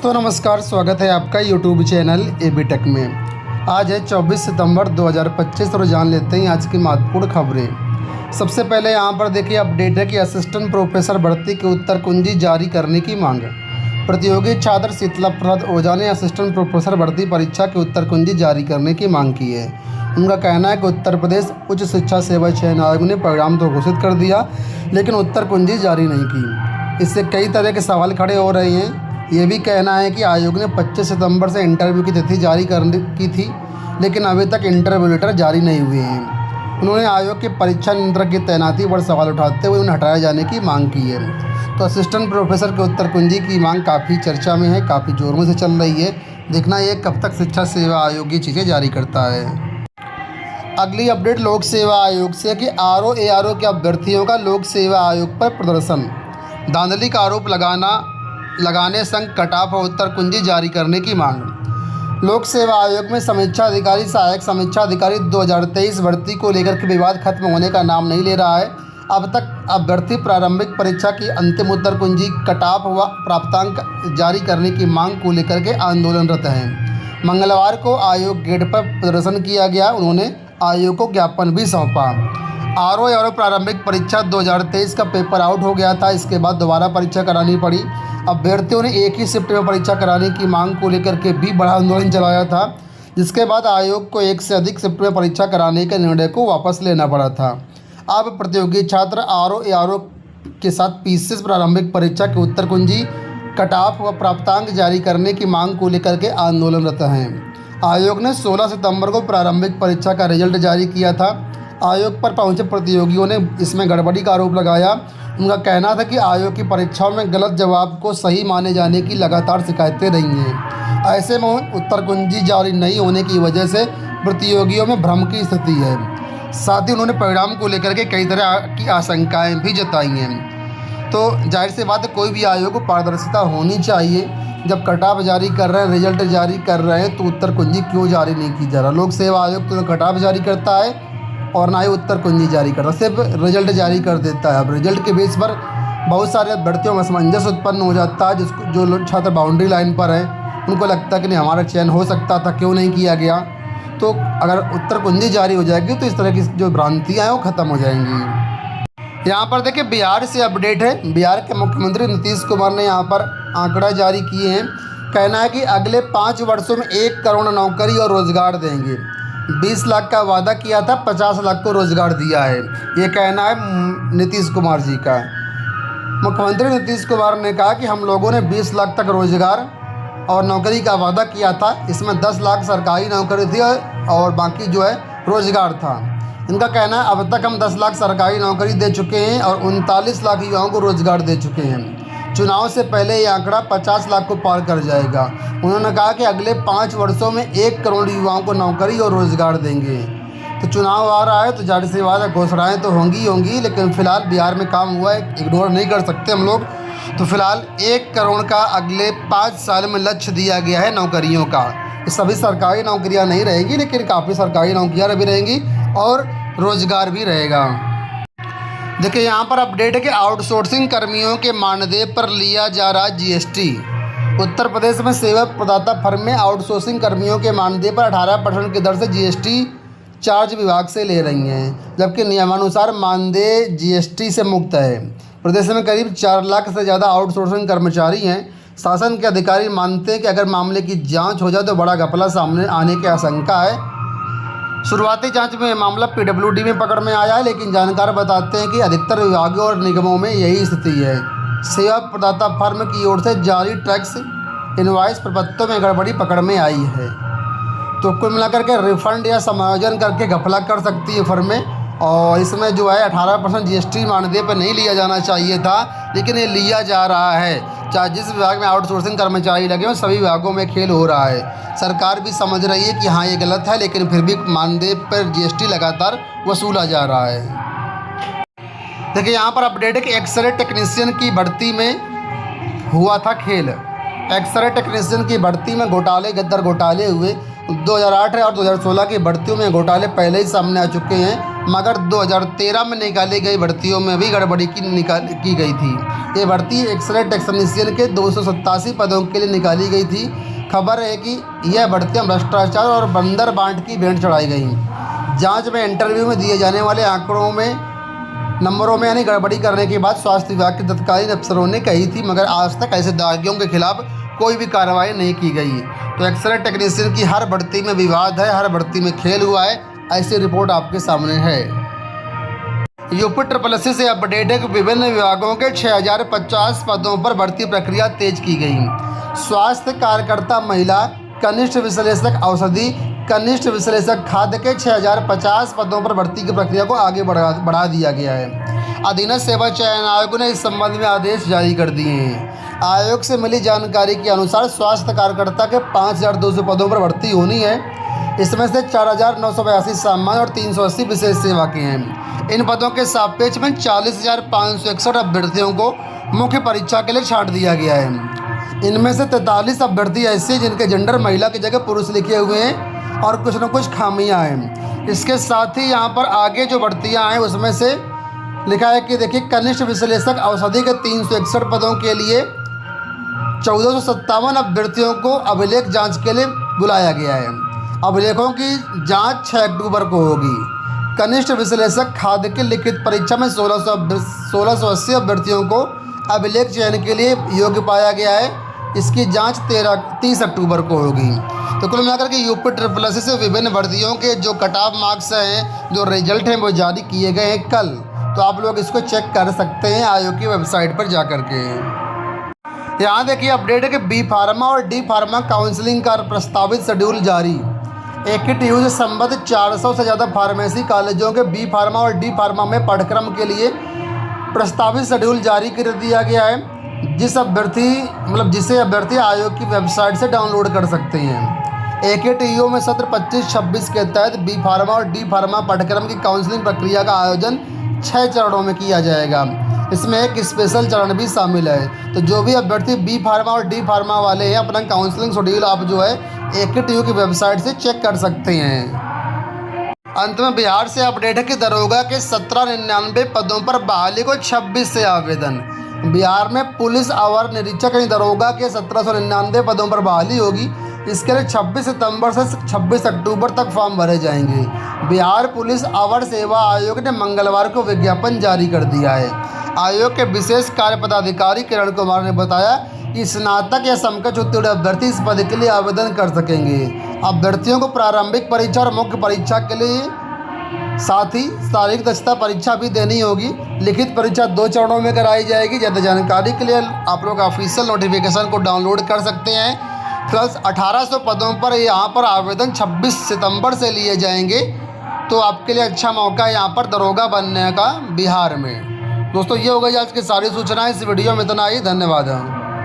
दोस्तों नमस्कार, स्वागत है आपका यूट्यूब चैनल एबी टेक में। आज है 24 सितंबर 2025 और जान लेते हैं आज की महत्वपूर्ण खबरें। सबसे पहले यहाँ पर देखिए अपडेट है कि असिस्टेंट प्रोफेसर भर्ती की उत्तर कुंजी जारी करने की मांग। प्रतियोगी छात्र शीतला प्रसाद ओझा ने असिस्टेंट प्रोफेसर भर्ती परीक्षा की उत्तर कुंजी जारी करने की मांग की है। उनका कहना है कि उत्तर प्रदेश उच्च शिक्षा सेवा चयन आयोग ने परिणाम तो घोषित कर दिया, लेकिन उत्तर कुंजी जारी नहीं की। इससे कई तरह के सवाल खड़े हो रहे हैं। ये भी कहना है कि आयोग ने 25 सितंबर से इंटरव्यू की तिथि जारी करने की थी, लेकिन अभी तक इंटरव्यू लेटर जारी नहीं हुए हैं। उन्होंने आयोग के परीक्षा नियंत्रक की तैनाती पर सवाल उठाते हुए उन्हें हटाए जाने की मांग की है। तो असिस्टेंट प्रोफेसर के उत्तर कुंजी की मांग काफ़ी चर्चा में है, काफ़ी जोरों से चल रही है। देखना ये कब तक शिक्षा सेवा आयोग ये चीज़ें जारी करता है। अगली अपडेट लोक सेवा आयोग से कि आरओ एआरओ के अभ्यर्थियों का लोक सेवा आयोग पर प्रदर्शन। धांधली का आरोप लगाने संग कटाफ और उत्तर कुंजी जारी करने की मांग। लोक सेवा आयोग में समीक्षा अधिकारी सहायक समीक्षा अधिकारी 2023 भर्ती को लेकर के विवाद खत्म होने का नाम नहीं ले रहा है। अब तक अभ्यर्थी प्रारंभिक परीक्षा की अंतिम उत्तर कुंजी कटाफ व प्राप्तांक जारी करने की मांग को लेकर के आंदोलनरत हैं। मंगलवार को आयोग गेट पर प्रदर्शन किया गया। उन्होंने आयोग को ज्ञापन भी सौंपा। आरओ और प्रारंभिक परीक्षा 2023 का पेपर आउट हो गया था। इसके बाद दोबारा परीक्षा करानी पड़ी। अभ्यर्थियों ने एक ही शिफ्ट में परीक्षा कराने की मांग को लेकर के भी बड़ा आंदोलन चलाया था, जिसके बाद आयोग को एक से अधिक शिफ्ट में परीक्षा कराने के निर्णय को वापस लेना पड़ा था। अब प्रतियोगी छात्र आरओ एआरओ के साथ पीसीएस प्रारंभिक परीक्षा की उत्तर कुंजी कटऑफ व प्राप्तांक जारी करने की मांग को लेकर के आंदोलनरत हैं। आयोग ने 16 सितंबर को प्रारंभिक परीक्षा का रिजल्ट जारी किया था। आयोग पर पहुंचे प्रतियोगियों ने इसमें गड़बड़ी का आरोप लगाया। उनका कहना था कि आयोग की परीक्षाओं में गलत जवाब को सही माने जाने की लगातार शिकायतें रही हैं। ऐसे में उत्तर कुंजी जारी नहीं होने की वजह से प्रतियोगियों में भ्रम की स्थिति है। साथ ही उन्होंने परिणाम को लेकर के कई तरह की आशंकाएं भी जताई हैं। तो जाहिर सी बात है, कोई भी आयोग को पारदर्शिता होनी चाहिए। जब कटऑफ जारी कर रहे हैं, रिजल्ट जारी कर रहे हैं, तो उत्तर कुंजी क्यों जारी नहीं की जा रहा। लोक सेवा आयोग तो कटऑफ जारी करता है और ना ही उत्तर कुंजी जारी करता, सिर्फ रिजल्ट जारी कर देता है। अब रिजल्ट के बेस पर बहुत सारे अभ्यर्थियों में असमंजस उत्पन्न हो जाता है। जो छात्र बाउंड्री लाइन पर हैं, उनको लगता है कि नहीं, हमारा चयन हो सकता था, क्यों नहीं किया गया। तो अगर उत्तर कुंजी जारी हो जाएगी तो इस तरह की जो भ्रांतियाँ हैं वो ख़त्म हो जाएंगी। यहाँ पर देखिए बिहार से अपडेट है। बिहार के मुख्यमंत्री नीतीश कुमार ने यहाँ पर आंकड़ा जारी किए हैं। कहना है कि अगले 5 वर्षों में 1 करोड़ नौकरी और रोज़गार देंगे। 20 लाख का वादा किया था, 50 लाख को रोज़गार दिया है। ये कहना है नीतीश कुमार जी का। मुख्यमंत्री नीतीश कुमार ने कहा कि हम लोगों ने 20 लाख तक रोज़गार और नौकरी का वादा किया था। इसमें 10 लाख सरकारी नौकरी थी और बाकी जो है रोज़गार था। इनका कहना है अब तक हम 10 लाख सरकारी नौकरी दे चुके हैं और 39 लाख युवाओं को रोज़गार दे चुके हैं। चुनाव से पहले ये आंकड़ा 50 लाख को पार कर जाएगा। उन्होंने कहा कि अगले 5 वर्षों में 1 करोड़ युवाओं को नौकरी और रोज़गार देंगे। तो चुनाव आ रहा है तो जाहिर सी बात है घोषणाएँ तो होंगी, लेकिन फ़िलहाल बिहार में काम हुआ है, इग्नोर नहीं कर सकते हम लोग। तो फिलहाल 1 करोड़ का अगले 5 साल में लक्ष्य दिया गया है नौकरियों का। ये सभी सरकारी नौकरियां नहीं रहेंगी, लेकिन काफ़ी सरकारी नौकरियां भी रहेंगी और रोज़गार भी रहेगा। देखिए यहाँ पर अपडेट है कि आउटसोर्सिंग कर्मियों के मानदेय पर लिया जा रहा जीएसटी। उत्तर प्रदेश में सेवा प्रदाता फर्म में आउटसोर्सिंग कर्मियों के मानदेय पर 18% की दर से जीएसटी चार्ज विभाग से ले रही हैं, जबकि नियमानुसार मानदेय जीएसटी से मुक्त है। प्रदेश में करीब 4 लाख से ज़्यादा आउटसोर्सिंग कर्मचारी हैं। शासन के अधिकारी मानते हैं कि अगर मामले की जांच हो जाए तो बड़ा घपला सामने आने की आशंका है। शुरुआती जांच में मामला पीडब्ल्यूडी में पकड़ में आया है, लेकिन जानकार बताते हैं कि अधिकतर विभागों और निगमों में यही स्थिति है। सेवा प्रदाता फर्म की ओर से जारी टैक्स इनवॉइस प्रपत्रों में गड़बड़ी पकड़ में आई है। तो कुल मिलाकर के रिफंड या समायोजन करके घपला कर सकती है फर्में। और इसमें जो है 18% जीएसटी मानदेय पर नहीं लिया जाना चाहिए था, लेकिन ये लिया जा रहा है। चाहे जिस विभाग में आउटसोर्सिंग कर्मचारी लगे हों, सभी विभागों में खेल हो रहा है। सरकार भी समझ रही है कि हाँ ये गलत है, लेकिन फिर भी मानदेय पर जीएसटी लगातार वसूला जा रहा है। देखिए यहाँ पर अपडेट है कि एक्सरे टेक्नीशियन की भर्ती में हुआ था खेल। एक्सरे टेक्नीशियन की भर्ती में गद्दार घोटाले हुए। 2008 और 2016 की भर्तियों में घोटाले पहले ही सामने आ चुके हैं। मगर 2013 में निकाली गई भर्तियों में भी गड़बड़ी की गई थी। ये भर्ती एक्सरे टेक्नीशियन के 287 पदों के लिए निकाली गई थी। खबर है कि यह भर्तियाँ भ्रष्टाचार और बंदर बांट की भेंट चढ़ाई गई। जांच में इंटरव्यू में दिए जाने वाले आंकड़ों में नंबरों में यानी गड़बड़ी करने के बाद स्वास्थ्य विभाग के तत्कालीन अफसरों ने कही थी, मगर आज तक ऐसे दागियों के खिलाफ कोई भी कार्रवाई नहीं की गई। तो एक्सरे टेक्नीशियन की हर भर्ती में विवाद है, हर भर्ती में खेल हुआ है, ऐसी रिपोर्ट आपके सामने है। यूपी SSS से अपडेट है कि विभिन्न विभागों के 6050 पदों पर भर्ती प्रक्रिया तेज की गई। स्वास्थ्य कार्यकर्ता महिला, कनिष्ठ विश्लेषक औषधि, कनिष्ठ विश्लेषक खाद्य के 6050 पदों पर भर्ती की प्रक्रिया को आगे बढ़ा दिया गया है। अधीनस्थ सेवा चयन आयोग ने इस संबंध में आदेश जारी कर दिए हैं। आयोग से मिली जानकारी के अनुसार स्वास्थ्य कार्यकर्ता के 5200 पदों पर भर्ती होनी है। इसमें से 4982 सामान्य और 380 विशेष सेवा के हैं। इन पदों के सापेक्ष में 40,561 अभ्यर्थियों को मुख्य परीक्षा के लिए छांट दिया गया है। इनमें से 43 अभ्यर्थी ऐसे जिनके जेंडर महिला की जगह पुरुष लिखे हुए हैं और कुछ न कुछ खामियां हैं। इसके साथ ही यहाँ पर आगे जो भर्तियाँ हैं उसमें से लिखा है कि देखिए, कनिष्ठ विश्लेषक औषधि के 361 पदों के लिए 1457 अभ्यर्थियों को अभिलेख जांच के लिए बुलाया गया है। अभिलेखों की जांच 6 अक्टूबर को होगी। कनिष्ठ विश्लेषक खाद्य की लिखित परीक्षा में 1680 अभ्यर्थियों को अभिलेख चयन के लिए योग्य पाया गया है। इसकी जांच 30 अक्टूबर को होगी। तो कुल मिलाकर के यूपी SSS से विभिन्न भर्तियों के जो कट ऑफ मार्क्स हैं, जो रिजल्ट हैं, वो जारी किए गए हैं कल। तो आप लोग इसको चेक कर सकते हैं आयोग की वेबसाइट पर जा कर के। यहाँ देखिए अपडेट है कि बी फार्मा और डी फार्मा काउंसलिंग का प्रस्तावित शेड्यूल जारी। AKTU से संबद्ध 400 से ज़्यादा फार्मेसी कॉलेजों के बी फार्मा और डी फार्मा में पाठ्यक्रम के लिए प्रस्तावित शेड्यूल जारी कर दिया गया है, जिसे अभ्यर्थी आयोग की वेबसाइट से डाउनलोड कर सकते हैं। AKTU में सत्र 25-26 के तहत बी फार्मा और डी फार्मा पाठ्यक्रम की काउंसलिंग प्रक्रिया का आयोजन 6 चरणों में किया जाएगा। इसमें एक स्पेशल चरण भी शामिल है। तो जो भी अभ्यर्थी बी फार्मा और डी फार्मा वाले हैं, अपना काउंसलिंग शेड्यूल आप जो है AKTU की वेबसाइट से चेक कर सकते हैं। अंत में बिहार से अपडेट है कि दरोगा के 1799 पदों पर बहाली को 26 से आवेदन। बिहार में पुलिस अवर निरीक्षक यानी दरोगा के 1799 पदों पर बहाली होगी। इसके लिए 26 सितंबर से 26 अक्टूबर तक फॉर्म भरे जाएंगे। बिहार पुलिस अवर सेवा आयोग ने मंगलवार को विज्ञापन जारी कर दिया है। आयोग के विशेष कार्य पदाधिकारी किरण कुमार ने बताया कि स्नातक या समकक्ष उत्तीर्ण अभ्यर्थी इस पद के लिए आवेदन कर सकेंगे। अभ्यर्थियों को प्रारंभिक परीक्षा और मुख्य परीक्षा के लिए साथ ही शारीरिक दक्षता परीक्षा भी देनी होगी। लिखित परीक्षा 2 चरणों में कराई जाएगी। ज़्यादा जानकारी के लिए आप लोग ऑफिशियल नोटिफिकेशन को डाउनलोड कर सकते हैं। प्लस 1800 पदों पर यहाँ पर आवेदन 26 सितंबर से लिए जाएंगे। तो आपके लिए अच्छा मौका है यहाँ पर दरोगा बनने का बिहार में। दोस्तों ये हो गई आज की सारी सूचनाएं। इस वीडियो में इतना ही। धन्यवाद।